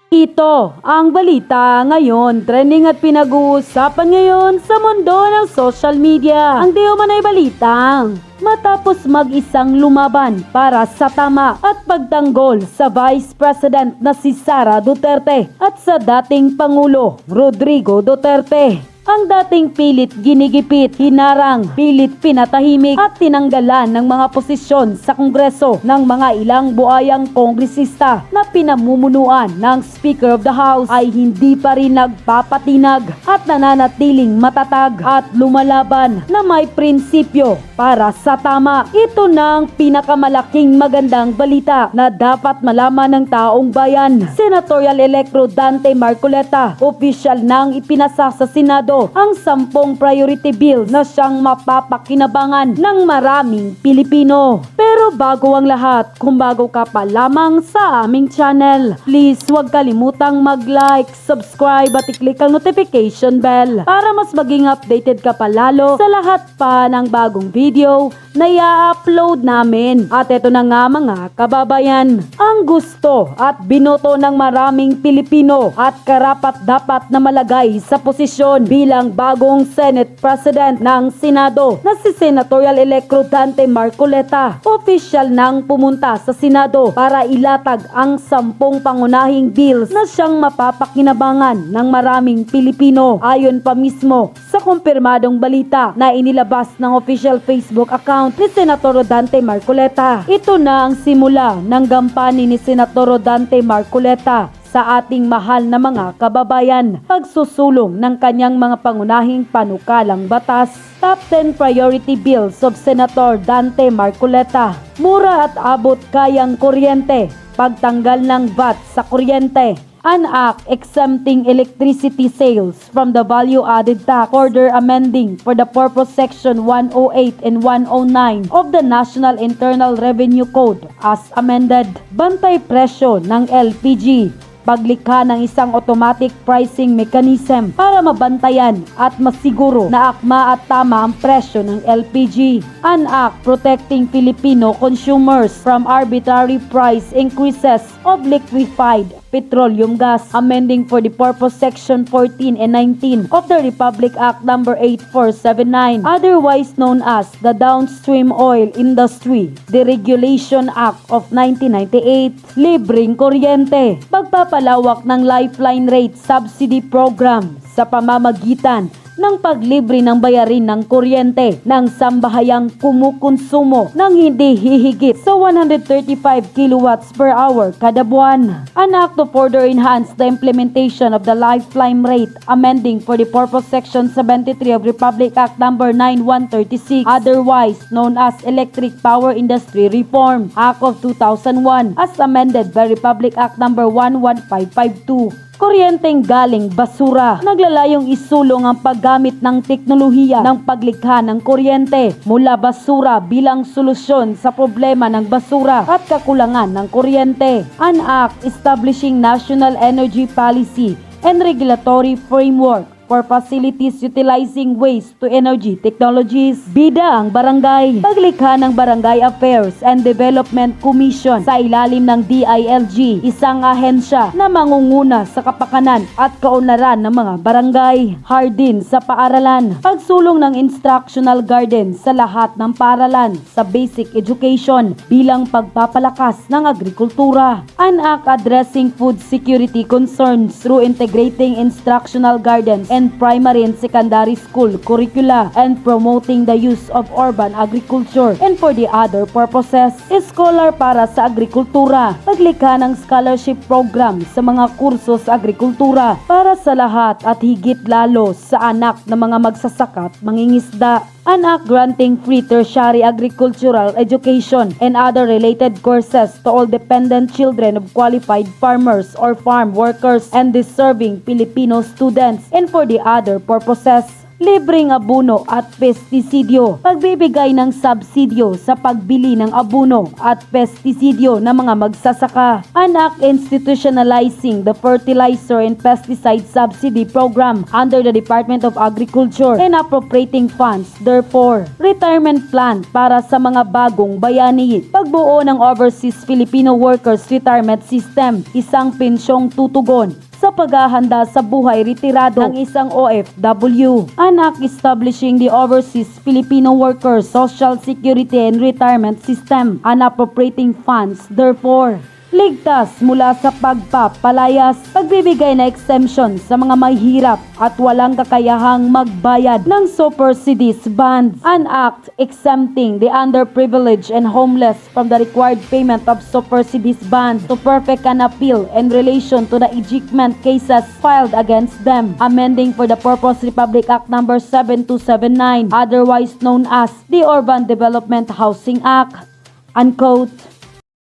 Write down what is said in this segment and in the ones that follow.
Ito ang balita ngayon, trending at pinag-uusapan ngayon sa mundo ng social media. Ang di umano'y balitang matapos mag-isang lumaban para sa tama at pagtanggol sa Vice President na si Sara Duterte at sa dating Pangulo Rodrigo Duterte. Ang dating pilit ginigipit, hinarang, pilit pinatahimik at tinanggalan ng mga posisyon sa Kongreso ng mga ilang buayang kongresista na pinamumunuan ng Speaker of the House ay hindi pa rin nagpapatinag at nananatiling matatag at lumalaban na may prinsipyo para sa tama. Ito na ang pinakamalaking magandang balita na dapat malaman ng taong bayan. Senatorial Elect Rodante Marcoleta, opisyal nang ipinasa sa Senado ang 10 priority bills na siyang mapapakinabangan ng maraming Pilipino. Pero bago ang lahat, kung bago ka pa lamang sa aming channel, please huwag kalimutang mag-like, subscribe at i-click ang notification bell para mas maging updated ka pa lalo sa lahat pa ng bagong video na i-upload namin. At ito na nga mga kababayan, ang gusto at binoto ng maraming Pilipino at karapat dapat na malagay sa posisyon bilang bagong Senate President ng Senado na si Senatorial Elect Rodante Marcoleta. Opisyal nang pumunta sa Senado para ilatag ang 10 pangunahing bills na siyang mapapakinabangan ng maraming Pilipino. Ayon pa mismo sa kumpirmadong balita na inilabas ng official Facebook account ni Senator Rodante Marcoleta. Ito na ang simula ng gampanin ni Senator Rodante Marcoleta sa ating mahal na mga kababayan, pagsusulong ng kanyang mga pangunahing panukalang batas. Top 10 priority bills of Senator Dante Marcoleta: mura at abot kayang kuryente, pagtanggal ng VAT sa kuryente, an act exempting electricity sales from the value-added tax, further amending for the purpose section 108 and 109 of the National Internal Revenue Code as amended, bantay presyo ng LPG, paglikha ng isang automatic pricing mechanism para mabantayan at masiguro na akma at tama ang presyo ng LPG, an act protecting Filipino consumers from arbitrary price increases of liquefied petroleum gas, amending for the purpose section 14 and 19 of the Republic Act No. 8479, otherwise known as the Downstream Oil Industry Deregulation Act of 1998, libreng kuryente, pagpapalawak ng lifeline rate subsidy program sa pamamagitan ng paglibre ng bayarin ng kuryente ng sambahayang kumukonsumo ng hindi hihigit sa 135 kilowatts per hour kada buwan. An act to further enhance the implementation of the lifeline rate, amending for the purpose section 73 of Republic Act No. 9136, otherwise known as Electric Power Industry Reform Act of 2001 as amended by Republic Act No. 11552. Kuryenteng galing basura. Naglalayong isulong ang paggamit ng teknolohiya ng paglikha ng kuryente mula basura bilang solusyon sa problema ng basura at kakulangan ng kuryente. An act establishing national energy policy and regulatory framework for facilities utilizing waste to energy technologies. Bida ang barangay. Paglikha ng Barangay Affairs and Development Commission sa ilalim ng DILG, isang ahensya na mangunguna sa kapakanan at kaunlaran ng mga barangay. Hardin sa paaralan. Pagsulong ng instructional garden sa lahat ng paaralan sa basic education bilang pagpapalakas ng agrikultura. An act addressing food security concerns through integrating instructional gardens and primary and secondary school curricula and promoting the use of urban agriculture and for the other purposes. Scholar para sa agrikultura, paglikha ng scholarship program sa mga kurso sa agrikultura para sa lahat at higit lalo sa anak ng mga magsasaka at mangingisda. An act granting free tertiary agricultural education and other related courses to all dependent children of qualified farmers or farm workers and deserving Filipino students and for the other purposes. libreng abono at pestisidyo, pagbibigay ng subsidyo sa pagbili ng abono at pestisidyo ng mga magsasaka, an act institutionalizing the fertilizer and pesticide subsidy program under the Department of Agriculture and appropriating funds, therefore, retirement plan para sa mga bagong bayani, pagbuo ng Overseas Filipino Workers Retirement System, isang pensyong tutugon sa paghahanda sa buhay retirado ng isang OFW. An act establishing the Overseas Filipino Workers Social Security and Retirement System and appropriating funds, therefore, ligtas mula sa pagpapalayas, pagbibigay na exemption sa mga mahihirap at walang kakayahang magbayad ng subsidies bonds. An act exempting the underprivileged and homeless from the required payment of subsidies bonds to perfect an appeal in relation to the ejectment cases filed against them, amending for the purpose Republic Act No. 7279, otherwise known as the Urban Development Housing Act. Unquote.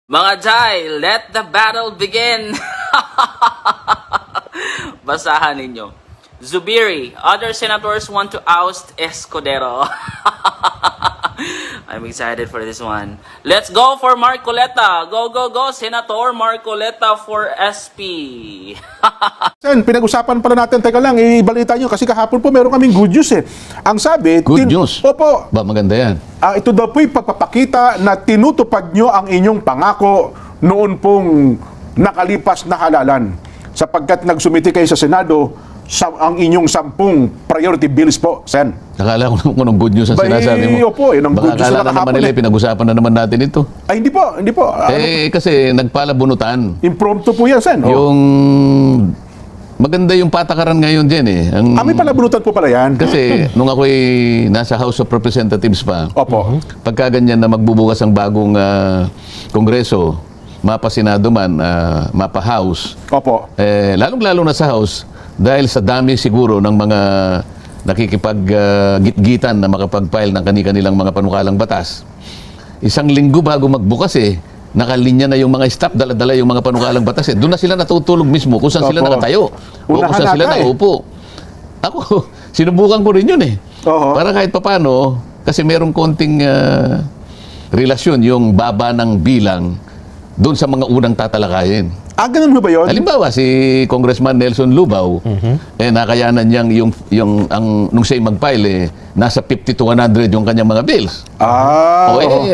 Mga Jai, let the battle begin! Basahan ninyo. Zubiri, other senators want to oust Escudero. I'm excited for this one. Let's go for Marcoleta. Go, go, go, Senator Marcoleta for SP. Sen, pinag-usapan pala natin, teka lang, ibalita nyo, kasi kahapon po meron kaming good news eh. Ang sabi, Good news? Opo, Ba, maganda yan. ito daw po'y pagpapakita na tinutupad nyo ang inyong pangako noon pong nakalipas na halalan. Sapagkat nagsumiti kayo sa Senado ang inyong 10 priority bills po, Sen. Nakala ko kung anong good news ang Ba, sinasabi mo. opo, yun ang Baka good news akala na na naman kahapon nila, eh. pinag-usapan na naman natin ito. Ay, hindi po, hindi po. Kasi nagpalabunutan. Impromptu po yan, Sen. Yung maganda yung patakaran ngayon dyan eh. May palabunutan po pala yan. Kasi nung ako'y nasa House of Representatives pa, Opo. pagka ganyan na magbubukas ang bagong Kongreso, mapa Senado man, mapa House, Opo. lalong-lalo na sa House, dahil sa dami siguro ng mga nakikipag-gitgitan na makapag-file ng kanilang mga panukalang batas. Isang linggo bago magbukas nakalinya na yung mga staff, dala-dala yung mga panukalang batas Doon na sila natutulog mismo kung saan sila Opo. nakatayo. O kung Unahan saan sila ata naupo. Ako, sinubukan ko rin yun Oho. Para kahit papano, kasi merong konting relasyon yung baba ng bilang doon sa mga unang tatalakayin. Ganun mo ba yun? Halimbawa, si Congressman Nelson Lubao, nakayanan niyang nung siya'y mag-file, nasa 50 to 100 yung kanyang mga bills.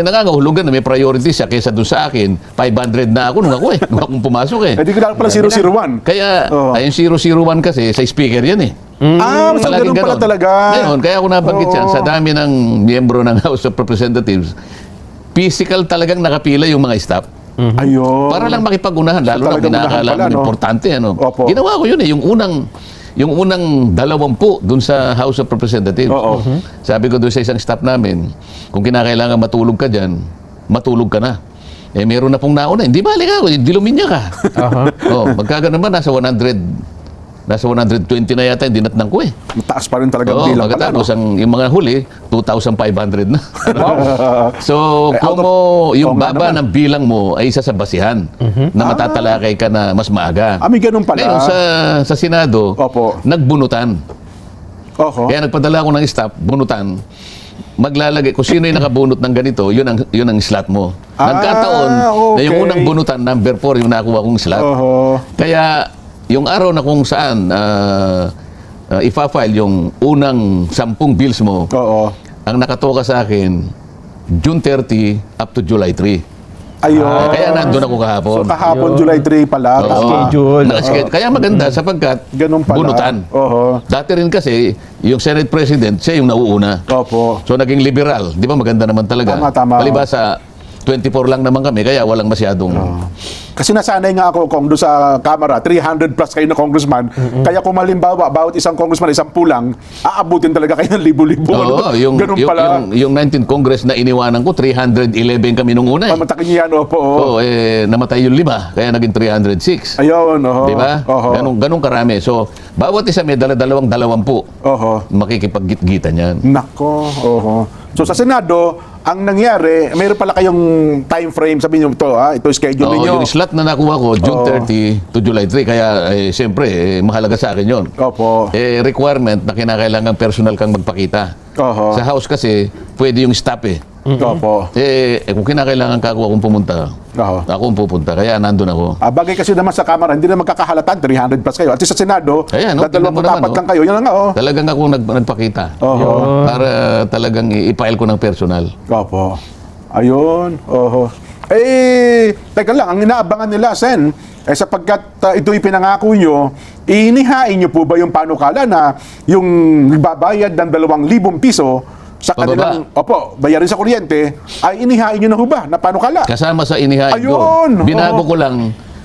Nangangahulugan na may priority siya kaysa doon sa akin. 500 na ako nung akong pumasok Hindi ko na pala 001. Kaya, yung 001 kasi, sa speaker yan So ganun pala talaga. Ngayon, kaya ako nabanggit yan, sa dami ng miyembro ng House of Representatives, physical talagang nakapila yung mga staff. Ayun. Para lang makipag-unahan, lalo na talagang pinakala unahan pala, mo no? importante. Opo. Ginawa ko yun yung unang 20 dun sa House of Representatives. Oo. Sabi ko doon sa isang staff namin, kung kinakailangan matulog ka dyan, matulog ka na. Meron na pong nauna, hindi balik ako, diluminya ka. Magkagano naman, nasa 120 na yata yung dinatnang ko Mataas pa rin talagang bilang pala, no? Pagkatapos yung mga huli, 2,500 na. So, kung yung baba ng bilang mo ay isa sa basihan na matatalakay ka na mas maaga. May ganun pala. Ngayon, sa Senado, Opo. nagbunutan. Oho. Kaya nagpadala ako ng staff, bunutan. Maglalagay, kung sino yung nakabunot ng ganito, yun ang slot mo. Nagkataon na yung okay. unang bunutan, number 4, yung nakuha kong slot. Oho. Kaya, yung araw na kung saan ipa-file yung unang 10 bills mo, Oo. ang nakatoka sa akin, June 30 up to July 3. Ayun. Kaya nandun ako kahapon. So kahapon, July 3 pala. Oo. schedule. Kaya maganda sapagkat Ganun pala. bunutan. Oho. Dati rin kasi, yung Senate President, siya yung nauuna. Opo. So naging liberal. Di ba maganda naman talaga? Tama. Palibasa, 24 lang naman kami, kaya walang masyadong... Kasi nasanay nga ako kung doon sa Kamara, 300 plus kayo na congressman. Kaya kung malimbawa, bawat isang congressman, isang pulang, aabutin talaga kayo ng libo-libo. Oo, Ganun pala. yung 19th Congress na iniwanan ko, 311 kami nung una. Pamatakin niyo yan, opo. Oo, namatay yung 5, kaya naging 306. Ayun, oho. Di ba? Oho. Ganun karami. So, bawat isa may dala-20 Oho. makikipag-git-gitan yan. Nako, oho. So sa Senado, ang nangyari, mayroon pala kayong time frame, sabi niyo ito, ito yung schedule Oo, ninyo. yung slot na nakuha ko, June 30 to July 3, kaya siyempre, mahalaga sa akin yun. Opo. Requirement na kinakailangan personal kang magpakita. Oho. Sa house kasi, pwede yung stop eh. Opo. Kung kinakailangan ka ako akong pumunta, Oho. ako ang pupunta, kaya nandun ako. Bagay kasi naman sa Kamara, hindi na magkakahalatan, 300 plus kayo. At sa Senado, Ayan, no, tingnan mo naman, 24 lang kayo. Yan na nga, Talagang ako nagpakita. Oho. Para talagang i-file ko ng personal. Opo. Ayun. Oho. Teka lang, ang inaabangan nila, Sen, sapagkat ito ipinangako nyo, inihain nyo po ba yung panukala na yung nagbabayad ng 2,000 piso sa kanilang, bayarin sa kuryente, ay inihain nyo na ho ba na panukala? Kasama sa inihain ko. Ayun!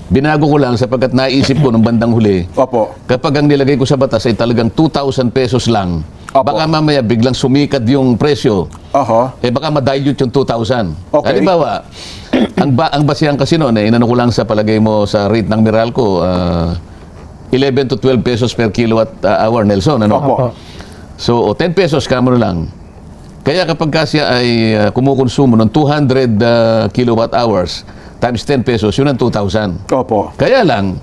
Binago ko lang sapagkat naisip ko nung bandang huli, Opo. kapag ang nilagay ko sa batas ay talagang 2,000 pesos lang, Opo. baka mamaya biglang sumikat yung presyo, Oho. baka ma-dilute yung 2,000. Okay. Halimbawa, ang basihan kasi noon, inano ko lang sa palagay mo sa rate ng Meralco, 11 to 12 pesos per kilowatt hour, Nelson. Ano? Opo. So, 10 pesos kamo na lang. Kaya kapag siya ay kumukonsumo ng 200 kilowatt hours times 10 pesos, yun ang 2,000. Opo. Kaya lang,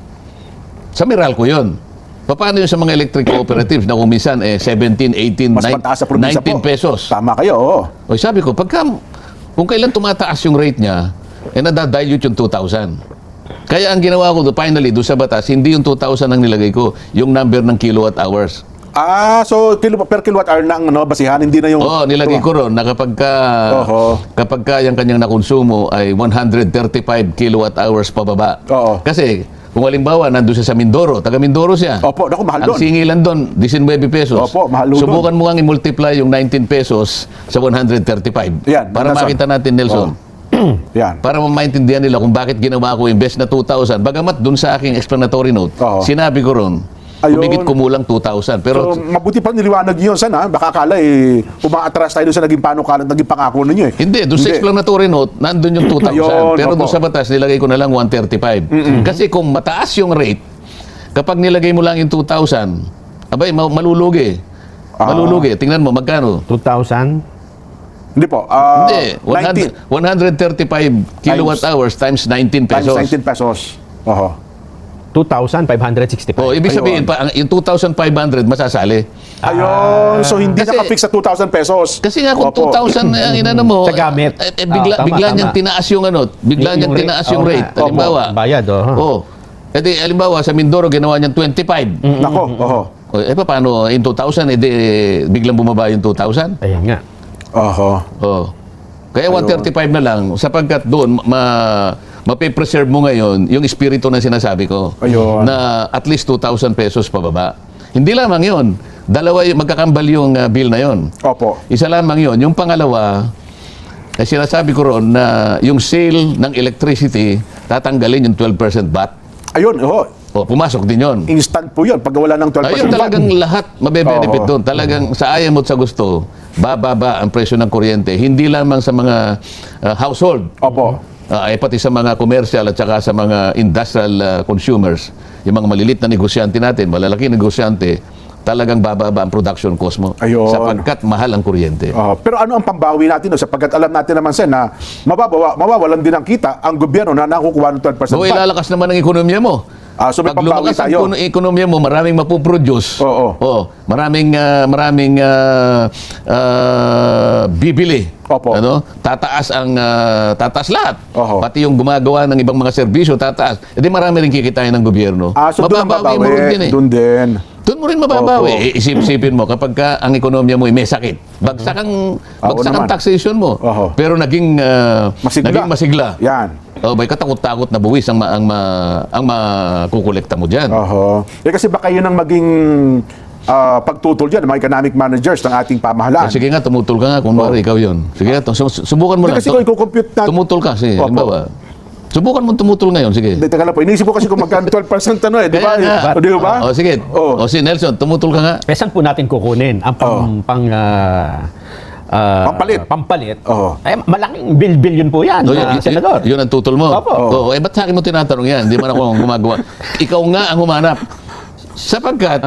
sa Meralco yun. Paano yun sa mga electric cooperatives na kung minsan 17, 18, Mas mataas sa probinsya 19 po. pesos? Tama kayo, oo. O sabi ko, kung kailan tumataas yung rate niya, nadadilute yung 2,000. Kaya ang ginawa ko finally doon sa batas, hindi yung 2,000 ang nilagay ko, yung number ng kilowatt hours. So per kilowatt hour na ang basihan, hindi na yung... Oo, nilagay ko ron na kapag yung kanyang nakonsumo ay 135 kilowatt hours pababa. Oo. Kasi kung halimbawa nandun siya sa Mindoro, taga Mindoro siya. Opo, naku, mahal Ang doon. singilan doon, 19 pesos. Opo, mahal doon. Subukan mo nga i-multiply yung 19 pesos sa 135. Yan, Para Nelson. makita natin, Nelson. Yan. Para maintindihan nila kung bakit ginawa ko invest na 2,000. Bagamat dun sa aking explanatory note, Oo. sinabi ko ron, Ayun. humigit kumulang 2,000. Pero So, mabuti pa niliwanag yun, Sen, baka akala umaatras tayo doon sa naging panukalan, naging pangako ninyo hindi, doon sa explanatory note, nandun yung 2,000. Ayun, Pero doon opo. sa batas, nilagay ko na lang 135. Kasi kung mataas yung rate, kapag nilagay mo lang yung 2,000, abay, malulugi. Malulugi. Tingnan mo, magkano? 2,000? Hindi po. Hindi, 135 kilowatt hours times 19 times pesos. 19 pesos. Oho. 2,565. Ibig sabihin, yung 2,500 masasali. Ayun. So, hindi Kasi- nakafix sa 2,000 pesos. Kasi nga kung Opo. 2,000 ang inano mo, Sa gamit. bigla Tama. niyang tinaas yung bigla Yung niyang rate. tinaas yung Oo rate. nga. Halimbawa. Bayad, Oh. Halimbawa, sa Mindoro, ginawa niyang 25. Nako, oho. Paano, in 2,000, biglang bumaba yung 2,000? Ayan nga. Oho. Oh. Kaya 135 na lang, sapagkat doon, mapipreserve mo ngayon yung espiritu na sinasabi ko. Ayun. Na at least 2,000 pesos pababa. Hindi lamang yun. Dalawa yung magkakambal yung bill na yun. Opo. Isa lamang yun. Yung pangalawa, sinasabi ko ron na yung sale ng electricity, tatanggalin yung 12% VAT. Ayun, oho. O, pumasok din yun. Instant po yun. Pag wala ng 12% Ayun, talagang lahat mabe-benefit Oo. doon. Talagang sa ayaw mo at sa gusto, bababa ang presyo ng kuryente. Hindi lamang sa mga household. Opo. Pati sa mga commercial at saka sa mga industrial consumers. Yung mga malilit na negosyante natin, malalaki negosyante, talagang bababa ang production cost mo. Ayun. Sapagkat mahal ang kuryente. Pero ano ang pambawi natin no? Sapagkat alam natin naman, Sen, na mawawalan din ang kita ang gobyerno na nakukuha ng 12% So, VAT. ilalakas naman ang ekonomiya mo. So may Pag pambawi lumakas ang tayo. ekonomiya mo, maraming mapuproduce. Oo. Maraming bibili. Opo. Tataas lahat. Oho. Pati yung gumagawa ng ibang mga serbisyo, tataas. Di marami rin kikitain ng gobyerno. So doon ang Mababawi mo rin din babawi. eh. Doon din. Doon mo rin mababawi. Isipin mo, kapag ang ekonomiya mo ay may sakit, bagsak ang naman. taxation mo. Oho. Pero naging masigla. Yan. May katakot-takot na buwis ang makukolekta mo dyan. Oho. Kasi baka yun ang maging pagtutol dyan, mga economic managers ng ating pamahalaan. Sige nga, tumutol ka nga kung ikaw yun. Sige nga, subukan mo lang. Kasi kung i-compute natin. Tumutol ka, sige. Opo. Halimbawa. Subukan mo tumutol ngayon, sige. Teka lang po, iniisip ko kasi kung magkano 12% di ba? Kaya nga. Di ba? O sige. Oo. O si Nelson, tumutol ka nga. Saan po natin kukunin ang Pampalit. pampalit? Oo. Ay, malaking billion po yan, Senador. Yun ang tutol mo. Opo. Ba't sa akin mo tinatanong yan? Hindi man ako ang gumagawa. Ikaw nga ang humanap. Sapagkat,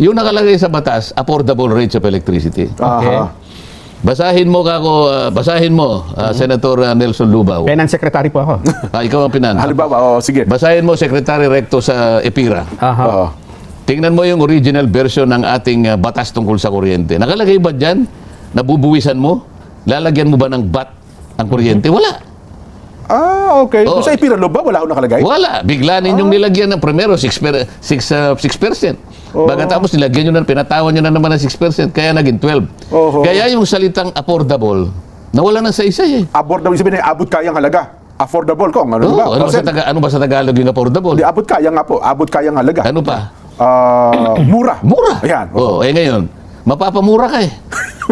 yung nakalagay sa batas, affordable rates of electricity. Aha. Basahin mo Senator Nelson Lubao. Finance Secretary po ako. Ikaw ang pinan. Halimbawa, sige. Basahin mo Secretary Recto sa EPIRA. Aha. Oo. Tingnan mo yung original version ng ating batas tungkol sa kuryente. Nakalagay ba dyan? Nabubuwisan mo? Lalagyan mo ba ng bat ang kuryente? Wala. Okay. Oo. Kung sa ipiralo ba, wala akong nakalagay? Wala. Bigla ninyong nilagyan ng primero 6%. Pagkatapos nilagyan nyo na, pinatawan nyo na naman ng 6%, kaya naging 12%. Oho. Kaya yung salitang affordable, nawala ng saysay eh. Abot daw sabihin, abot kayang halaga. Affordable ko. Ano ba? Ano ba sa Tagalog yung affordable? Di, abot kaya nga po. Abot kayang halaga. Ano pa? Mura. Mura. Ayan. Ngayon, mapapamura ka eh.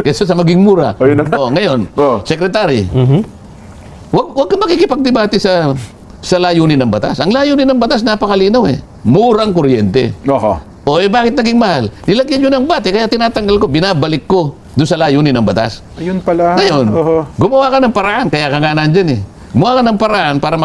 Kesa sa maging mura. Yun na nga. Ngayon, Oo. Secretary, wag ka makikipagdebate sa layunin ng batas. Ang layunin ng batas, napakalinaw eh. Murang kuryente. Oho. Bakit naging mahal? Nilagyan nyo ng bat kaya tinatanggal ko, binabalik ko doon sa layunin ng batas. Ayun pala. Ngayon, Oho. gumawa ka ng paraan, kaya ka nga nandyan eh. Gumawa ka ng paraan para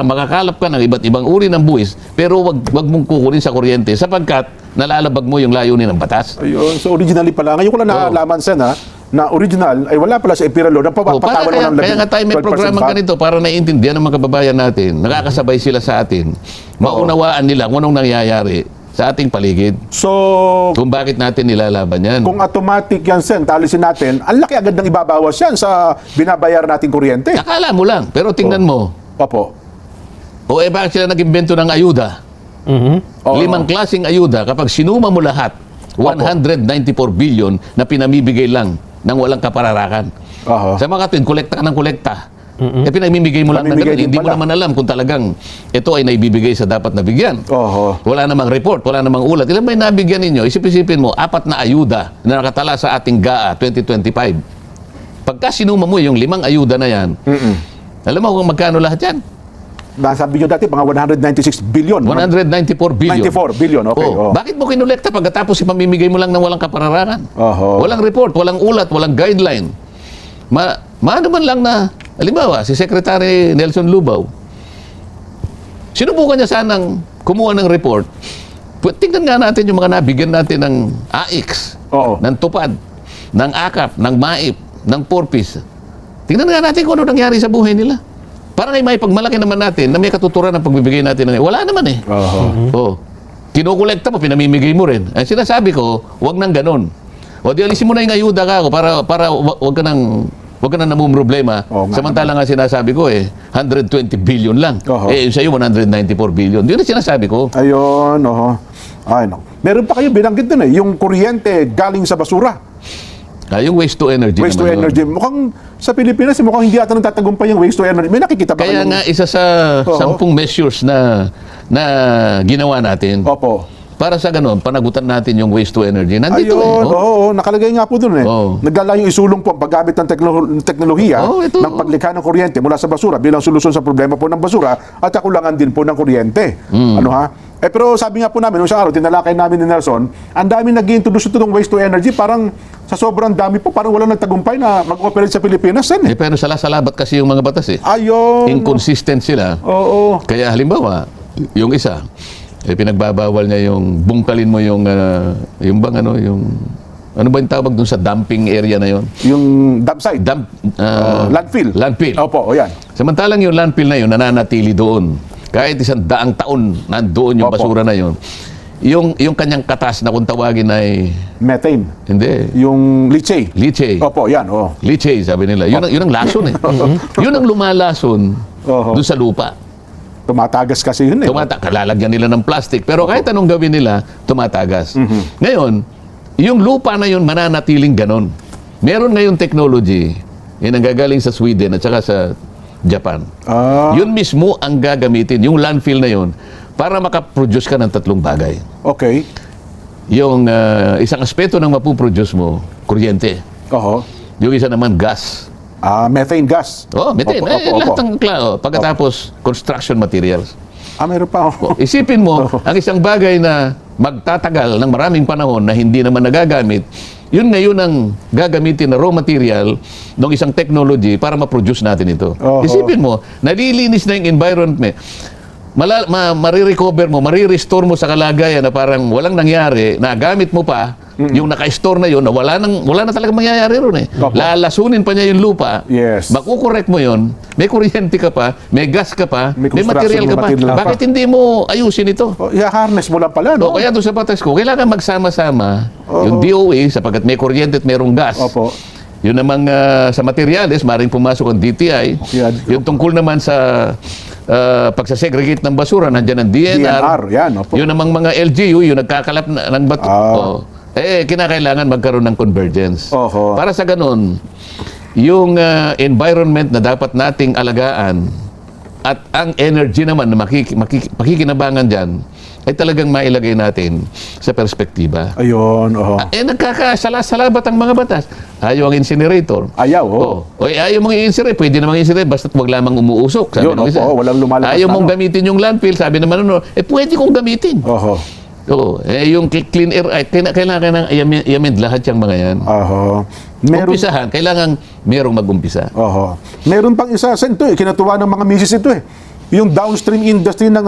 makakalap ka ng iba't ibang uri ng buwis, pero wag mong kukunin sa kuryente sapagkat nalalabag mo yung layunin ng batas. Ayun. So originally pala. Ngayon ko lang nalaman, Sen, na original ay wala pala sa ipiralo. Napapatawan mo ng Kaya nga tayo may 12% programang VAT. ganito para naiintindihan ng mga kababayan natin. Nakakasabay sila sa atin. Maunawaan nila kung anong nangyayari sa ating paligid. So, Kung bakit natin nilalaban yan. kung automatic yan, Sen, talisin natin, ang laki agad ng ibabawas yan sa binabayar nating kuryente. Akala mo lang, pero tingnan mo. Opo. Bakit sila nag-imbento ng ayuda? Oo. 5 klaseng ayuda kapag sinuma mo lahat, 194 billion na pinamibigay lang ng walang kapararakan. Oho. Sa mga tuwin, kolekta ka ng kolekta. Pinamimigay mo lang ng Pamimigay ganun. din Hindi mo pala. naman alam kung talagang ito ay naibibigay sa dapat na bigyan. Oho. Wala namang report, wala namang ulat. Ilan ba yung nabigyan ninyo? Isip-isipin mo, 4 na ayuda na nakatala sa ating GAA 2025. Pagka sinuma mo yung 5 ayuda na yan, alam mo kung magkano lahat yan? Nasabi nyo dati, mga 196 billion. 194 billion. 94 billion, okay. Oh, Oh. bakit mo kinolekta pagkatapos ipamimigay mo lang ng walang kapararakan? Oho. Walang report, walang ulat, walang guideline. Maano man lang na, halimbawa, si Secretary Nelson Lubao, sinubukan niya sanang kumuha ng report. Tingnan nga natin yung mga nabigyan natin ng AIX, Oo. ng TUPAD, ng AKAP, ng MAIP, ng PORPIS. Tingnan nga natin kung ano nangyari sa buhay nila. Para may pagmalaki naman natin na may katuturan ng pagbibigay natin. Wala naman eh. Oho. Oh. Kinukolekta mo, pinamimigay mo rin. Ang sinasabi ko, wag nang ganon. O di alisin mo na yung ayuda ka ako para wag ka nang namumroblema. Oo nga Samantala nga sinasabi ko 120 billion lang. Oho. Yung sa'yo 194 billion. Yun ang sinasabi ko. Ayun, oho. Ay, no. Meron pa kayo binanggit dun yung kuryente galing sa basura. Yung waste to energy Waste to naman. energy. Mukhang sa Pilipinas, mukhang hindi ata nagtatagumpay yung waste to energy. May nakikita ba Kaya kayong- nga isa sa Oo. 10 measures na ginawa natin Opo. para sa ganon, panagutan natin yung waste to energy. Nandito Ayun, Oh. oo, nakalagay nga po dun Oo. Naglalayong isulong po ang paggamit ng teknolohiya Oo, ito. ng paglikha ng kuryente mula sa basura bilang solusyon sa problema po ng basura at kakulangan din po ng kuryente. Ano ha? Pero sabi nga po namin, nung isang araw, tinalakay namin ni Nelson, ang dami nag-introduce ito ng waste to energy, parang sa sobrang dami po, parang walang nagtagumpay na mag-operate sa Pilipinas. Pero salabat kasi yung mga batas Ayun. Inconsistent sila. Oo. Kaya halimbawa, yung isa, pinagbabawal niya yung bungkalin mo yung bang yung ano ba yung tawag dun sa dumping area na yon? Yung dump site. Landfill. Landfill. Opo, o yan. Samantalang yung landfill na yun, nananatili doon. Kahit 100 taon nandoon yung Opo. basura na yun. Yung kanyang katas na kung tawagin ay, Methane. hindi, Yung leachate. leachate. Opo, yan. Oh. Leachate, sabi nila. Yun ang lason eh. Yun ang lumalason Oho. doon sa lupa. Tumatagas kasi yun Kalalagyan nila ng plastic. Pero kahit anong gawin nila, tumatagas. Ngayon, yung lupa na yun, mananatiling ganon. Meron ngayon technology, yun ang gagaling sa Sweden at saka sa Japan. Yun mismo ang gagamitin, yung landfill na yun, para makaproduce ka ng 3 bagay. Okay. Yung isang aspeto ng mapuproduce mo, kuryente. Oho. Yung isa naman, gas. Methane gas. Methane. Opo, opo, Lahat opo. ng pagkatapos, construction materials. Meron pa. Isipin mo, ang isang bagay na magtatagal ng maraming panahon na hindi naman nagagamit, yun ngayon ang gagamitin na raw material ng isang technology para ma-produce natin ito. Oho. Isipin mo, nalilinis na yung environment. marirecover mo, marirestore mo sa kalagayan na parang walang nangyari, na gamit mo pa, yung naka-store na yun, na wala na talaga mangyayari ron eh. Opo. Lalasunin pa niya yung lupa, Yes. makukorek mo yun, may kuryente ka pa, may gas ka pa, May may construction material ka pa. material pa. Bakit hindi mo ayusin ito? I-harness mo lang pala, no? O kaya doon sa batas ko, kailangan magsama-sama yung DOE sapagkat may kuryente at mayroong gas. Opo. Yun namang sa materyales, maring pumasok ang DTI. Yan. Yung tungkol naman sa pagsasegregate ng basura, nandiyan ang DNR, yan, opo. Yun namang mga LGU, yung nagkakalap ng bato. Oh. Kinakailangan magkaroon ng convergence. Oho. Para sa ganun, yung environment na dapat nating alagaan at ang energy naman na makikinabangan dyan, ay talagang mailagay natin sa perspektiba. Ayun, oho. Nagkakasalabat ang mga batas. Ayaw ang incinerator. Ayaw, oh. Ayaw mong i-incinerate. Pwede namang i-incinerate basta't wag lamang umuusok. Sabi Yun, ng isa. opo, walang lumalabas Ayaw na, mong ano. gamitin yung landfill. Sabi naman, pwede kong gamitin. Oho. Oo. Yung clean air, kailangan i-amend lahat yung mga yan. Oho. Meron, Umpisahan, kailangan merong mag-umpisa. oho. Meron pang isa, Sen, ito kinatuwa ng mga misis ito eh. Yung downstream industry ng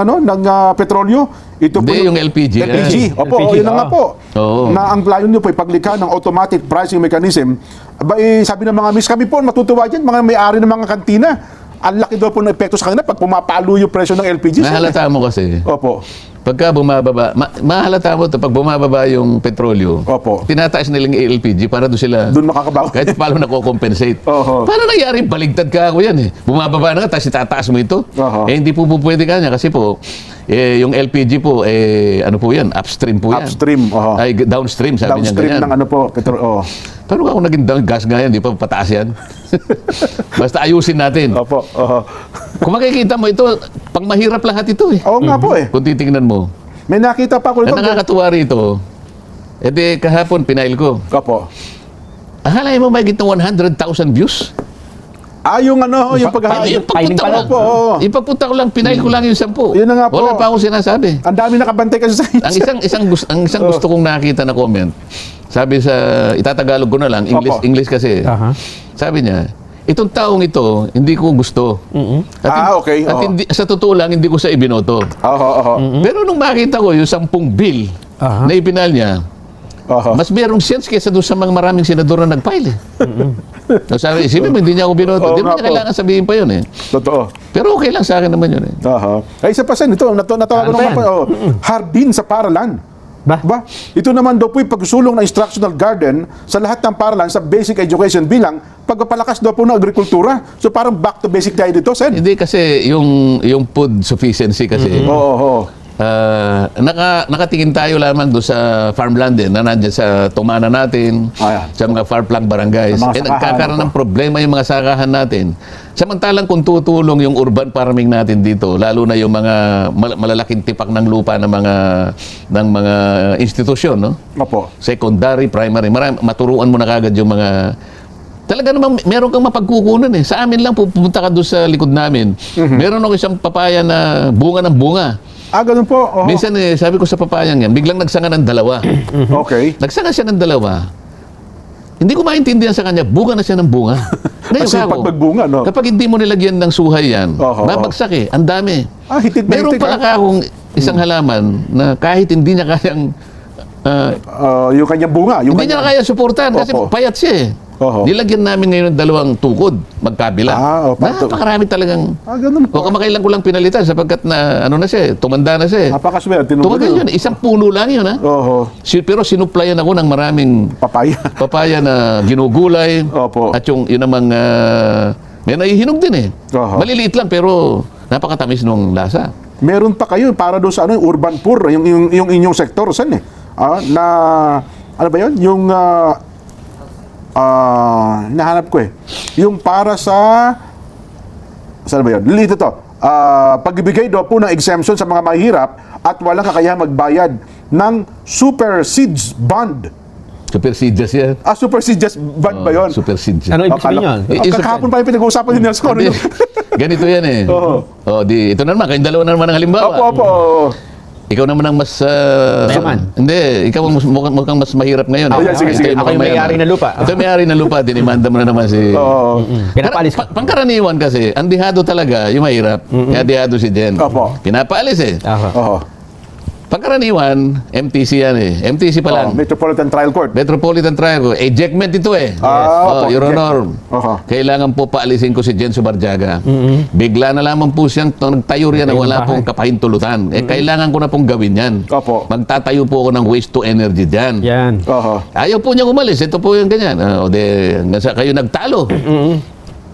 petrolyo, ito po Hindi, yung LPG. LPG. Opo, LPG, yun na nga po. Oo. Na ang plano nyo po ay paglikha ng automatic pricing mechanism. Aba, sabi ng mga miss, kami po matutuwa dyan, mga may-ari ng mga kantina. Ang laki daw po ng epekto sa kanila pag pumapalo yung presyo ng LPG. Sen. Nahalata mo kasi. Opo. Pagka bumababa, mahalata mo ito, pag bumababa yung petrolyo, Opo. tinataas nilang LPG para doon sila, Doon makakabawi. kahit paano nako-compensate. Oho. Paano nangyari? Baligtad ka ako yan eh. Bumababa na ka, tapos itataas mo ito. Oho. Hindi po pwede ka niya kasi po, yung LPG po, ano po yan? Upstream po yan. Upstream, oho. Ay, downstream, sabi niya Downstream ganyan. ng petrol. Oh. Paano ako naging gas nga yan? Di pa pataas yan? Basta ayusin natin. Opo. Oho. Kung makikita mo ito, pang mahirap lahat ito eh. Oo nga po eh. Kung titingnan mo. May nakita pa ako Ang nito. nakakatuwa rito, kahapon pinail ko. Opo. Akala mo may gitna 100,000 views? Yung yung Piling pagpunta ko pa lang. lang. Opo, oo. Yung pagpunta ko lang, pinail ko lang yung 10. Yun na nga po. Wala pa akong sinasabi. Ang dami nakabantay kasi sa Ang isang gusto kong nakita na comment, sabi sa, itatagalog ko na lang, Opo. English kasi. Aha. Sabi niya, itong taong ito, hindi ko gusto. Okay. At Oo. hindi, sa totoo lang, hindi ko sa ibinoto. Oho, oho. Pero nung makita ko yung 10 bill Aha. na ipinal niya, Oho. mas merong sense kaysa doon sa mga maraming senador na nag-file eh. So, sabi, isipin mo, hindi niya ako binoto. Oo Hindi mo nga niya po. kailangan sabihin pa yun eh. Totoo. Pero okay lang sa akin naman yun eh. Oho. Ay, isa pa Sen, ito, natawa ko Ano ba naman yan? pa. Hardin sa Paralan. Ba? Ito naman daw po yung pagsulong ng instructional garden sa lahat ng paralan sa basic education bilang pagpapalakas daw po ng agrikultura. So parang back to basic tayo dito, Sen. Hindi kasi yung food sufficiency kasi, Oo. nakatingin tayo lamang doon sa farmland din na nandiyan sa tumana natin, Ayan. sa mga far flung barangays. Sa mga sakahan, Nagkakaroon ng opo. problema yung mga sakahan natin. Samantalang kung tutulong yung urban farming natin dito, lalo na yung mga malalaking tipak ng lupa ng mga institusyon, no? Opo. Secondary, primary, maturuan mo na kagad yung mga. Talaga namang meron kang mapagkukunan eh. Sa amin lang, pupunta ka doon sa likod namin. Meron ako isang papaya na bunga ng bunga. Ganun po. Oho. Minsan sabi ko sa papayang yan, biglang nagsanga ng dalawa. Okay. Nagsanga siya ng dalawa. Hindi ko maintindihan sa kanya, bunga na siya ng bunga. Ngayon Kasi pag magbunga, no? kapag hindi mo nilagyan ng suhay yan, Oho, babagsak eh. Ang dami. Hitik na Meron hitik. pala akong isang halaman na kahit hindi niya kayang Yung kanyang bunga. Yung hindi niya na kaya suportahan kasi Opo. payat siya eh. Oho. Nilagyan namin ngayon ng dalawang tukod magkabila. Opo. Napakarami talagang. Ganun po. O kamakailan ko lang pinalitan sapagkat na ano na siya, tumanda na siya. Napakaswerte. Tumagal yun, isang puno lang yun ha. Oho. Pero sinuplayan ako ng maraming Papaya. papaya na ginugulay. Opo. At yung namang may naihinog din eh. Oho. Maliliit lang pero napakatamis nung lasa. Meron pa kayo para doon sa yung urban poor, yung inyong sektor, Sen eh. Na, ano ba yun? Yung, nahanap ko eh. Yung para sa, saan ba yun? Dito to. Pagbibigay daw po ng exemption sa mga mahirap at walang kakayahang magbayad ng super seeds bond. Super seeds yan. Super seeds bond ba yun? Super seeds. Ano ibig sabihin yun? Kahapon pa yung pinag-uusapan ni Nelson. Ganito yan eh. Oo. Ito na naman, kayong dalawa na naman ang halimbawa. Opo. Ikaw naman ang mas... Mayaman. Hindi, ikaw ang mukhang mas mahirap ngayon. Oh, yan, sige, sige. Ito Ako yung may-ari ng lupa. Ito yung may-ari ng lupa, dinimanda mo na naman si... Oo. Pinapalis ko. Pangkaraniwan kasi, ang dihado talaga, yung mahirap. Kaya dihado si Jen. Opo. Pinapaalis eh. Aha. Oo. Pangkaraniwan, MTC yan eh. MTC pa lang. Metropolitan Trial Court. Metropolitan Trial Court. Ejectment ito eh. Opo, Your Honor. Oho. Kailangan po paalisin ko si Jen Subarjaga. Bigla na lamang po siyang nagtayo riyan na wala pong kapahintulutan. Kailangan ko na pong gawin yan. Opo. Magtatayo po ako ng waste to energy dyan. Yan. Oho. Ayaw po niya umalis. Ito po yung ganyan. O de, hanggang sa kayo nagtalo.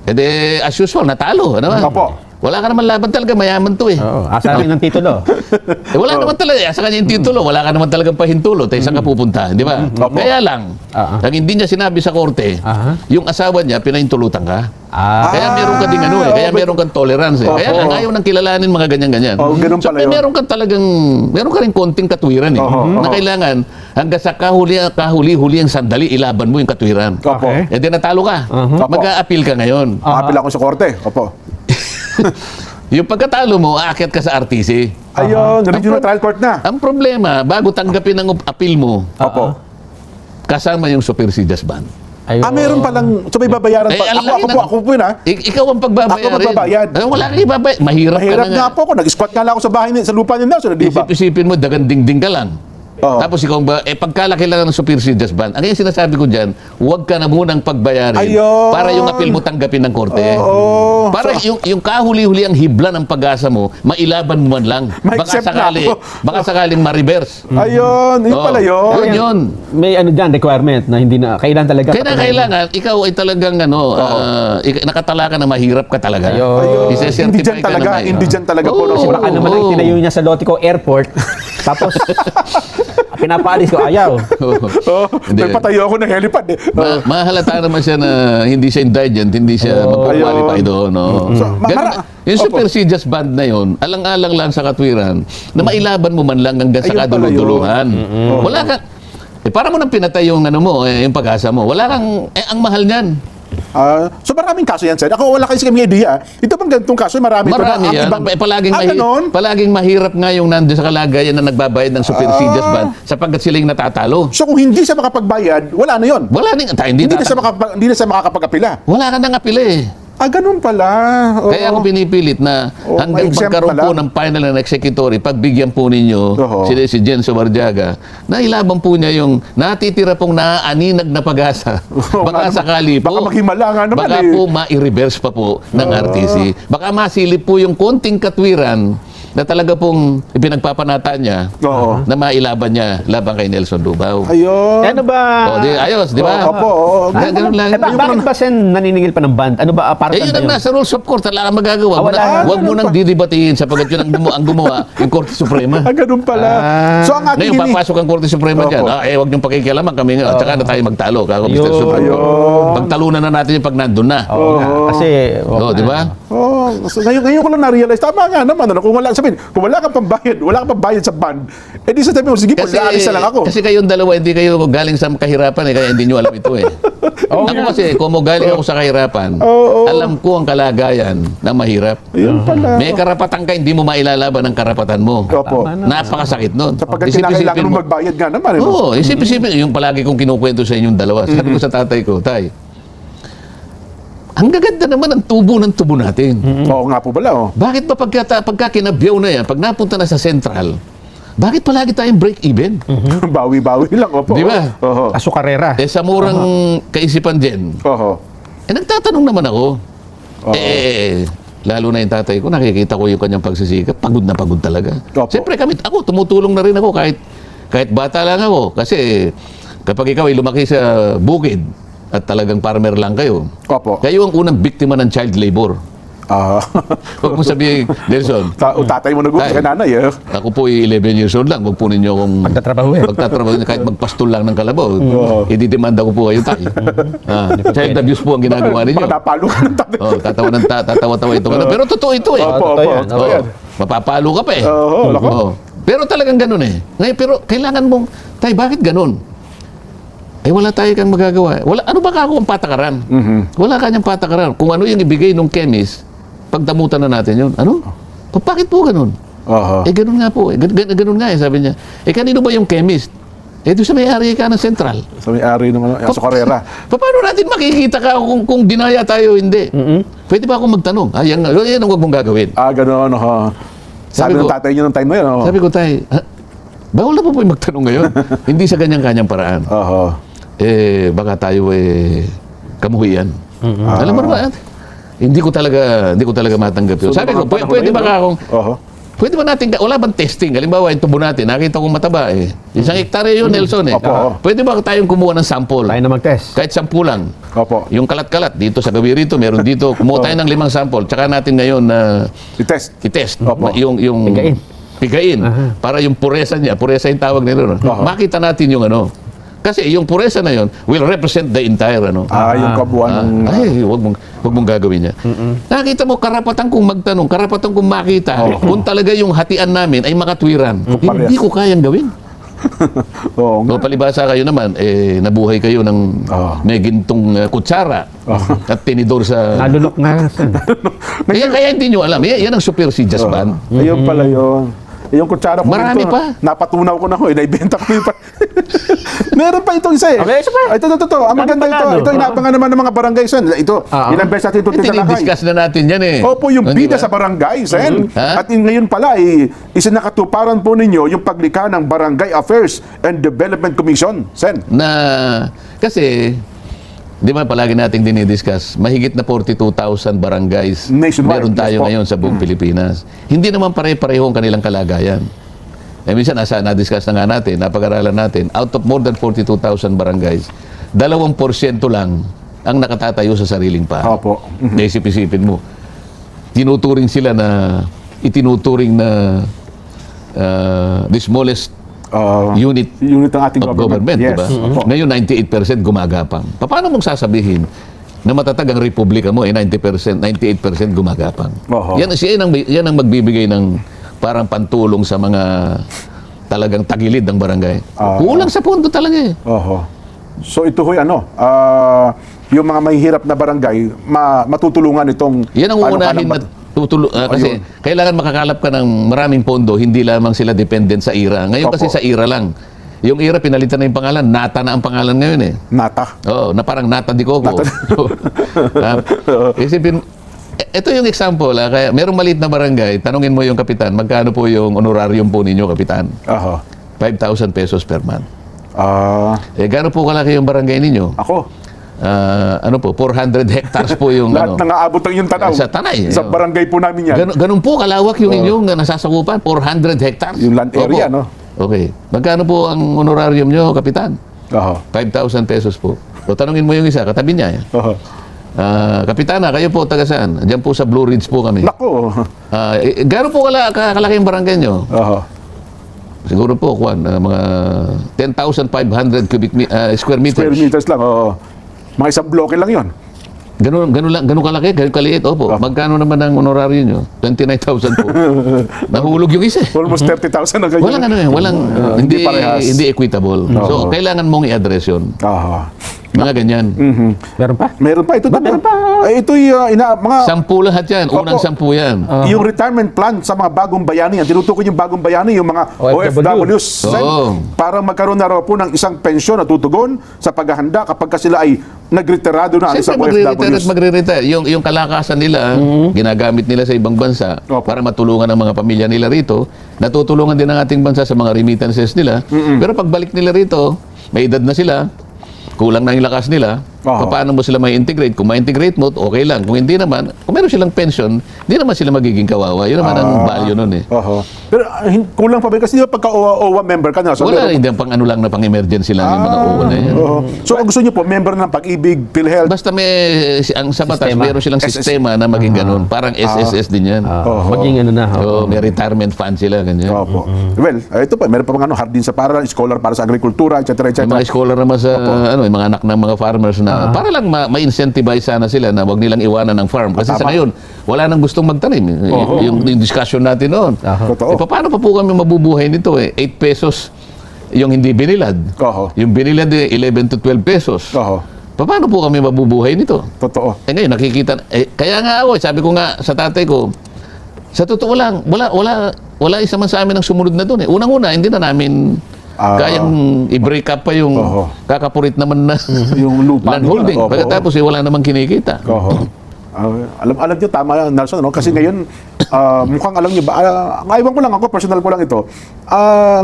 E de, as usual, natalo. Ano ba? Opo. Wala ka naman laban talaga. Mayaman to eh. Oo. Asarin ng titulo. Wala naman talaga. Sa kanya yung titulo. Wala ka naman talagang pahintulo. Tayo saan ka pupunta. Di ba? Opo. Kaya lang, ang hindi niya sinabi sa korte, yung asawa niya, pinahintulutan ka. Kaya meron ka ding ano eh. Kaya meron kang tolerance eh. Kaya lang, ayaw nang kilalanin mga ganyan-ganyan. Oh, ganun So, pala yun. meron ka talagang, meron ka rin konting katwiran eh. Na kailangan, hanggang sa kahuli-huli ang sandali, ilaban mo yung katwiran. Opo. Okay. Eh di natalo ka. Opo. Mag-a-appeal ka ngayon. Apil ako sa korte. Opo. Yung pagkatalo mo, aakyat ka sa RTC. Ayun, regional trial court na. Ang problema, bago tanggapin ang appeal mo, Opo. kasama yung supersedes ban. Ayun. Meron palang, so may babayaran Eh, pa. alam Ako po yun ha. Ikaw ang pagbabayarin. Ako magbabayad. Wala kang ibabayad. Mahirap, Mahirap ka na nga po ako. Nag-squat nga lang ako sa bahay, sa lupa ni Nelson, di ba? Isip-isipin mo, daganding-ding ka lang. Oo. Tapos ikaw ba, pagkalaki lang ng supersedes ban, ang yung sinasabi ko dyan, huwag ka na munang pagbayarin Ayun. para yung appeal mo tanggapin ng korte. Oo. Para yung kahuli-huli ang hibla ng pag-asa mo, mailaban mo man lang. Ma-accept na ako. Baka sakaling ma-reverse. Ayun, yun Oo. pala yun. Yun. May ano dyan, requirement na hindi na, kailan talaga. Kailangan, ikaw ay talagang nakatala ka na mahirap ka talaga. Ayun. Hindi dyan talaga, hindi dyan talaga po. Oo. Baka naman ang tinayo niya sa Lotico Airport, tapos pinapaalis ko, ayaw. Oh, Hindi. nagpatayo ako ng helipad eh. Mahalata naman siya na hindi siya indigent, hindi siya mag-qualify Ayun. doon. No? So, Ganun, yung Opo. supersedes band na yun, alang-alang lang sa katwiran, na mailaban mo man lang hanggang sa Ayun pala kaduluduluhan. Wala kang, para mo nang pinatay yung, yung pag-asa mo, wala kang, ang mahal niyan. So maraming kaso yan, sir. Ako wala kasi kami idea. Ito bang ganitong kaso, marami ito na. Marami Ang yan. ibang- ganon? Palaging mahirap nga yung nandiyan sa kalagayan na nagbabayad ng supersedes ban sapagkat sila yung natatalo. So kung hindi siya makapagbayad, wala na yun. Wala ning, Hindi na siya makakapag-apila. wala ka nang apila eh. Ganun pala. Oo. Kaya ako pinipilit na hanggang ma-exempt pagkaroon pala. po ng final and executory, pagbigyan po ninyo Oo. si Jen Subarjaga, na ilaban po niya yung natitira pong naaaninag na pag-asa. Oo, Baka nga sakali po, baka maghimala nga naman baka eh. po ma-reverse pa po ng RTC. Baka masilip po yung konting katwiran na talaga pong ipinagpapanata niya Oo. na mailaban niya laban kay Nelson Lubao. Ayun. Ano ba? Ayos, di ba? Opo, oo. Ganun lang. Bakit ba sen naniningil pa ng band? Ano ba, para Yun saan ang ba yun? nasa rules of court, wala kang magagawa. Wala. Huwag mo nang didibatiin sapagkat yun ang gumawa, yung Korte Suprema. Ganun pala. So ang ating Ngayon, papasok ang Korte Suprema dyan. Opo. Huwag niyong pakikialaman kami nga. Tsaka na tayo magtalo. Kako, Mr. Ayun. Supremo. Ayun. Pagtalunan na natin yung pag nandun na. Oo nga. Kasi, Oo, di ba? Oh, so ngayon ko lang na-realize, tama nga naman, kung wala, sabihin, kung wala kang pambayad sa band, di sabi mo, sige po, aalis na lang ako. Kasi kayong dalawa, hindi kayo galing sa kahirapan kaya hindi nyo alam ito eh. Ako kasi, kung galing ako sa kahirapan, alam ko ang kalagayan na mahirap. Ayun pala. May karapatan ka, hindi mo mailalaban ang karapatan mo. Opo. Napakasakit nun. Sapagkat Isip-isipin kinakailangan mo. mo magbayad nga naman. No? Oo, isip-isipin. Yung palagi kong kinukwento sa inyong dalawa. Sabi ko sa tatay ko, Tay, ang gaganda naman ang tubo ng tubo natin. Oo nga po pala, oh. Bakit ba pagka kinabyaw na yan, pag napunta na sa Central, bakit palagi tayong break-even? Bawi-bawi lang, opo. Di ba? Oo. asukarera. Sa murang kaisipan din, Oo. nagtatanong naman ako. Lalo na yung tatay ko, nakikita ko yung kanyang pagsisikap, pagod na pagod talaga. Opo. Siyempre ako, tumutulong na rin ako kahit bata lang ako. Kasi kapag ikaw ay lumaki sa bukid at talagang farmer lang kayo, Opo. kayo ang unang biktima ng child labor. Huwag mo sabihin, Nelson, Tatay mo nag-uusap Tay. kay nanay, eh. ako po ay 11 years old lang, huwag po ninyo akong pagtatrabaho kahit magpastol lang ng kalabaw. Ididemanda ko po kayo tayo. Child abuse po ang ginagawa ninyo. Baka napalo ka ng tatay. Tatawa-tawa ito. Pero totoo ito eh. Opo, totoo opo. yan. Totoo yan. Mapapalo ka pa eh. Oo, lako. Oo. Pero talagang ganun eh. Ngayon, pero kailangan mong, Tay, bakit ganun? Wala tayo kang magagawa. Ano ba ako ang patakaran? Wala kanyang patakaran. Kung ano yung ibigay ng chemist, pagdamutan na natin yun. Ano? Bakit po ganun? Oho. Ganun nga po. Ganun nga sabi niya. Kanino ba yung chemist? Doon sa may-ari ka ng Central. Sa may-ari ng sa Carrera. Paano natin makikita ka kung dinaya tayo o hindi? Pwede ba akong magtanong? Yan ang huwag mong gagawin. Gano'n, ho. Sabi Sabi ng ko- tatay niyo ng time na yun, ho. Sabi ko, tay, bawal na po yung magtanong ngayon. Hindi sa kanyang-kanyang paraan. Oho. Baka tayo kamuhian. Alam mo ba? Hindi ko talaga matanggap yun. Sabi ko, pwede ba akong Oho. pwede ba natin, wala bang testing? Halimbawa, yung tubo natin, nakita kong mataba Isang hektarya yun, Nelson Opo. Pwede ba tayong kumuha ng sample? Tayo na mag-test. Kahit 10 lang. Opo. Yung kalat-kalat, dito sa gabi rito, meron dito. Kumuha tayo ng 5 sample. Tsaka natin ngayon I-test. i-test. Opo. Yung pigain. Para yung puresa niya, puresa yung tawag nila. Makita natin yung ano. Kasi yung puresa na yun will represent the entire ano. Yung kabuuan ng... Huwag mong gagawin niya. Nakita mo, karapatan kong magtanong, karapatan kong makita kung talaga yung hatian namin ay makatwiran. parehas. Hindi ko kayang gawin. Oo nga. No, palibasa kayo naman, nabuhay kayo ng may gintong kutsara at tinidor sa... Nalulok nga. Kaya hindi nyo alam. Yan ang super sidyas ban. Ayun pala yun. Yung kutsara ko Marami dito, pa. napatunaw ko na ho, naibenta ko pa. Meron pa itong isa Okay, isa pa. Ito. Ang maganda ito. Ito inaabangan naman ng mga barangay, Sen. Ito, ilang beses natin ito tinalakay. Tinidiscuss na natin yan Opo, yung Di bida ba? sa barangay, Sen. Ha? At ngayon pala, isinakatuparan po ninyo yung paglikha ng Barangay Affairs and Development Commission, Sen. Na, kasi, di ba palagi nating dinidiscuss, mahigit na 42,000 barangays Nationwide, meron tayo yes po. ngayon sa buong Pilipinas. Hindi naman pare-pareho ang kanilang kalagayan. Minsan, na-discuss na nga natin, napag-aralan natin, out of more than 42,000 barangays, 2% lang ang nakatatayo sa sariling paa. Opo. Naisip-isipin mo. Itinuturing na the smallest unit Unit ng ating of government, Yes. di ba? Opo. Ngayon, 98% gumagapang. Paano mong sasabihin na matatag ang republika mo, 90%, 98% gumagapang? Oho. Yan ang magbibigay ng parang pantulong sa mga talagang tagilid ng barangay. Kulang sa pondo talaga Oho. So ito ho'y yung mga mahihirap na barangay, matutulungan itong... Yan ang uunahin na kasi kailangan makakalap ka ng maraming pondo, hindi lamang sila dependent sa IRA. Ngayon kasi Opo. sa IRA lang. Yung IRA, pinalitan na yung pangalan. Nata na ang pangalan ngayon Nata. Oo, na parang Nata di Coco. Isipin, ito yung example. Kaya merong maliit na barangay, tanungin mo yung kapitan, magkano po yung honorarium po ninyo, kapitan? Oho. 5,000 pesos per month. Gaano po kalaki yung barangay ninyo? Ako. 400 hectares po yung Lahat nang aabot ang yung tanaw. Sa Tanay. Sa barangay po namin yan. Ganun po kalawak yung inyong nasasakupan, 400 hectares. Yung land area, Opo. no? Okay. Magkano po ang honorarium nyo, kapitan? Oho. 5,000 pesos po. O tanungin mo yung isa, katabi niya. Oho. Kapitana, kayo po taga saan? Diyan po sa Blue Ridge po kami. Nako. Gano'n po kalaki yung barangay nyo? Oho. Siguro po, mga 10,500 square meters. Square meters lang. Oo. Mga isang bloke lang yon. Ganun kalaki, ganun kaliit. Opo. Magkano naman ang honorarium nyo? 29,000 po. Nahulog yung isa. Almost 30,000 na ganyan. Walang hindi parehas. hindi equitable. So kailangan mong i-address 'yon. Oho. Mga ganyan. Meron pa? Meron pa ito. Meron pa. Ito'y mga... 10 lahat 'yan. Unang 10 'yan. Yung retirement plan sa mga bagong bayani, yan, tinutukoy yung bagong bayani, yung mga OFWs. Oo. Para magkaroon na raw po ng isang pensyon na tutugon sa paghahanda kapag sila ay nagretirado na ang isang Siyempre, OFWs. magre-retire. Yung kalakasan nila, ginagamit nila sa ibang bansa Opo. para matulungan ang mga pamilya nila rito. Natutulungan din ang ating bansa sa mga remittances nila. Pero pagbalik nila rito, may edad na sila, kulang na yung lakas nila. Oo. Paano mo sila may integrate? Kung ma-integrate mo, okay lang. Kung hindi naman, kung meron silang pension, hindi naman sila magiging kawawa. Yun naman ang value nun Oho. Pero kulang pa ba? Kasi di ba pagka OWA member ka na? So, Wala, hindi ang pang ano lang na pang emergency lang yung mga uwan na yan. Oho. So kung gusto niyo po, member ng Pag-ibig, PhilHealth, Basta ang sa batas, Sistema. meron silang sistema na maging ganun. Parang SSS din yan. Maging ano na. So, may retirement fund sila, ganyan. Opo. Well, ito pa, meron pa mga hardin sa para, scholar para sa agrikultura, etc. etc. May mga scholar naman sa, yung mga anak ng mga farmers na, para lang ma-incentivize sana sila na wag nilang iwanan ng farm. Kasi sa ngayon, wala nang gustong magtanim. Yung discussion natin noon. Totoo. Paano pa po kami mabubuhay nito 8 pesos yung hindi binilad. Oho. Yung binilad 11 to 12 pesos. Oho. Paano po kami mabubuhay nito? Totoo. Ngayon, nakikita, kaya nga ako, sabi ko nga sa tatay ko, sa totoo lang, wala wala isa man sa amin ang sumunod na doon eh. Unang-una, hindi na namin kayang i-break up pa yung kakapurit naman na Yung lupa land nila. holding. Opo. Pagkatapos wala namang kinikita. Oo. Alam niyo, tama yan, Nelson, no? Kasi ngayon, mukhang alam niyo ba, ewan ko lang ako, personal ko lang ito,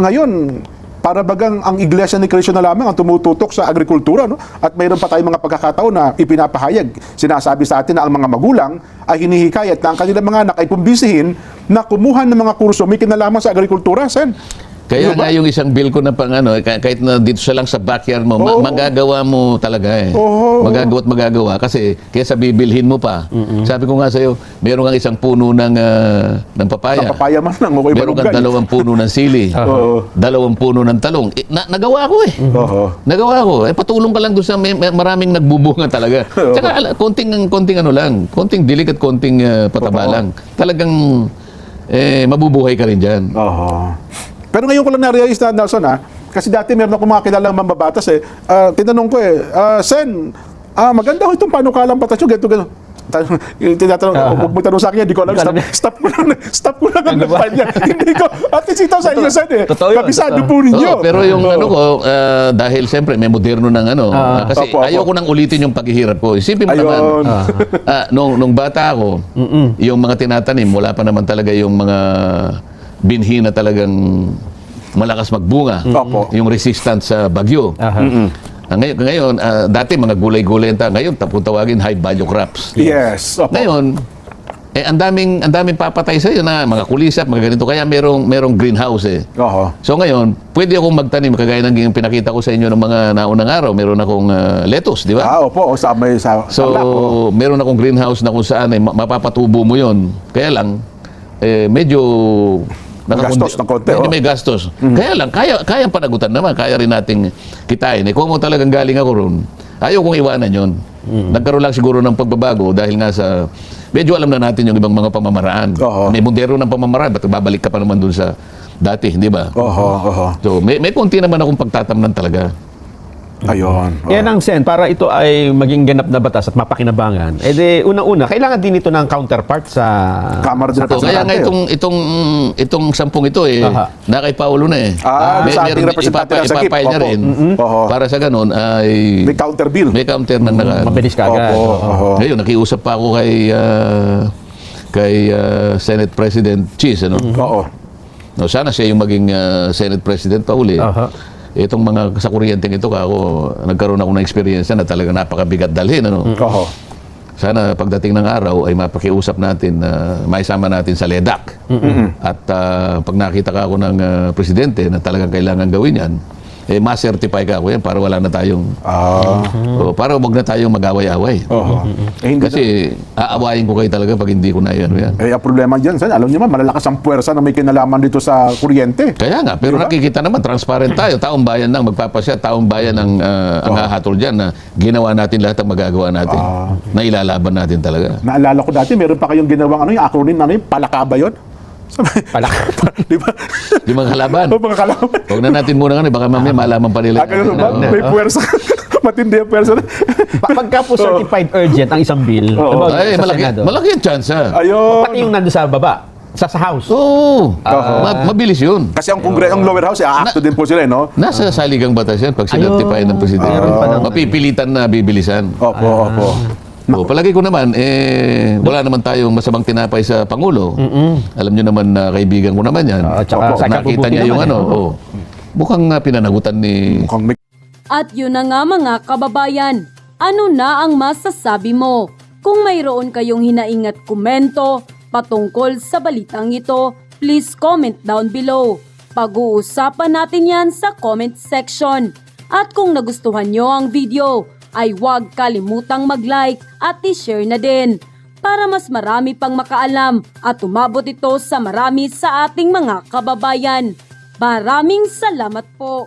ngayon, para bagang ang Iglesia ni Cristo na lamang ang tumututok sa agrikultura, no? At mayroon pa tayong mga pagkakataon na ipinapahayag, sinasabi sa atin na ang mga magulang ay hinihikayat na ang kanilang mga anak ay pumbisihin na kumuha ng mga kurso may kinalaman sa agrikultura, Sen. Kaya Ano ba? nga yung isang bill ko na pang ano, kahit na dito sa lang sa backyard mo, Oo. magagawa mo talaga eh. Oo. Magagawa at magagawa kasi kaysa bibilhin mo pa. Sabi ko nga sa'yo, meron kang isang puno ng papaya. Ang papaya man lang, okay, Meron kang malunggay. 2 puno ng sili. Oo. 2 puno ng talong. Nagawa ko eh. Oo. Nagawa ko. Patulong ka lang doon sa may maraming nagbubunga talaga. Tsaka konting ano lang, konting dilig at konting pataba lang. Talagang mabubuhay ka rin dyan. Oo. Pero ngayon ko lang na-realize na, Nelson, kasi dati meron ako mga kilalang mambabatas tinanong ko Sen, maganda ho itong panukalang batas nyo, ganito. Tinatanong, huwag mo tanong sa akin, hindi ko alam, stop ko lang ang kampanya. Hindi ko, at least ito sa inyo, Sen, Totoo yun, kabisado totoo. po ninyo. Oo, pero yung ano ko, dahil siyempre may moderno ng ano, kasi Opo, opo. ayaw ko nang ulitin yung paghihirap ko. Isipin mo naman, Ayun. nung bata ako, yung mga tinatanim, wala pa naman talaga yung mga binhi na talagang malakas magbunga. Opo. Yung resistant sa bagyo. Ngayon, dati mga gulay-gulay ngayon tawagin high value crops. Yes. Opo. Ngayon, ang daming papatay sa iyo na mga kulisap, mga ganito. Kaya merong greenhouse eh. Oo. So ngayon, pwede akong magtanim kagaya ng yung pinakita ko sa inyo ng mga naunang araw. Meron akong lettuce, di ba? Opo, sa So, meron akong greenhouse na kung saan mapapatubo mo yon. Kaya lang, medyo Gastos ng konti, medyo may gastos. Kaya lang, kaya panagutan naman. Kaya rin nating kitain. Kung mo talagang galing ako ron, ayaw kong iwanan yon. Nagkaroon lang siguro ng pagbabago dahil nga sa medyo alam na natin yung ibang mga pamamaraan. Oo. May mundero ng pamamaraan, ba't babalik ka pa naman dun sa dati, di ba? Oo. So, may konti naman akong pagtatamnan talaga. Ayun. Yan ang Sen, para ito ay maging ganap na batas at mapakinabangan. Unang-una, kailangan din ito ng counterpart sa Kamara din So, kaya nga itong 10 ito Aha. na kay Paulo na eh. Sa ating representante na sa GIP. Ipapile niya Opo. rin. Oho. Para sa ganun ay May counter bill. may counter na mabilis ka agad. Opo. Ngayon, nakiusap pa ako kay Senate President Cheese. Ano? Oo. No, sana siya yung maging Senate President pa uli. Aha. Itong mga sa kuryenteng ito, nagkaroon ako ng experience na talaga napakabigat dalhin. Ano? Oo. Sana pagdating ng araw ay mapakiusap natin na maisama natin sa LEDAC. At pag nakita ka ako ng presidente na talagang kailangan gawin yan, ma-certify ka ako yan para wala na tayong para wag na tayong mag-away-away. Oo. Hindi Kasi aawayin ko kayo talaga pag hindi ko na yan. ang problema dyan, Sen, alam niyo man, malalakas ang puwersa na may kinalaman dito sa kuryente. Kaya nga, pero nakikita naman, transparent tayo. Taong bayan lang magpapasya, taong bayan ang hahatol dyan na ginawa natin lahat ang magagawa natin. Na ilalaban natin talaga. Naalala ko dati, meron pa kayong ginawang yung acronym na palaka ba yun? Di ba? Yung mga kalaban. Mga kalaban. Huwag na natin muna baka mamaya malaman pa nila. Ganun ba? May puwersa. Matindi ang puwersa. Pagka po certified urgent ang isang bill, Oo. Ay, sa malaki, Senado, malaki ang chance. Ayun. pati yung nando sa baba, sa House. Oo. Mabilis yun. Kasi ang Lower House, aakto din po sila, no? Nasa saligang batas yan pag sinertify ng presidente. Meron pa naman. Mapipilitan na bibilisan. Opo. Palagi ko naman, wala naman tayong masamang tinapay sa Pangulo. Alam nyo naman na kaibigan ko naman yan. Tsaka sa Nakita kabubuti niya yung naman, mukhang pinanagutan ni... Mukhang may At yun na nga mga kababayan, ano na ang masasabi mo? Kung mayroon kayong hinaingat komento patungkol sa balitang ito, please comment down below. Pag-uusapan natin yan sa comment section. At kung nagustuhan nyo ang video, ay huwag kalimutang mag-like at i-share na din para mas marami pang makaalam at umabot ito sa marami sa ating mga kababayan. Maraming salamat po!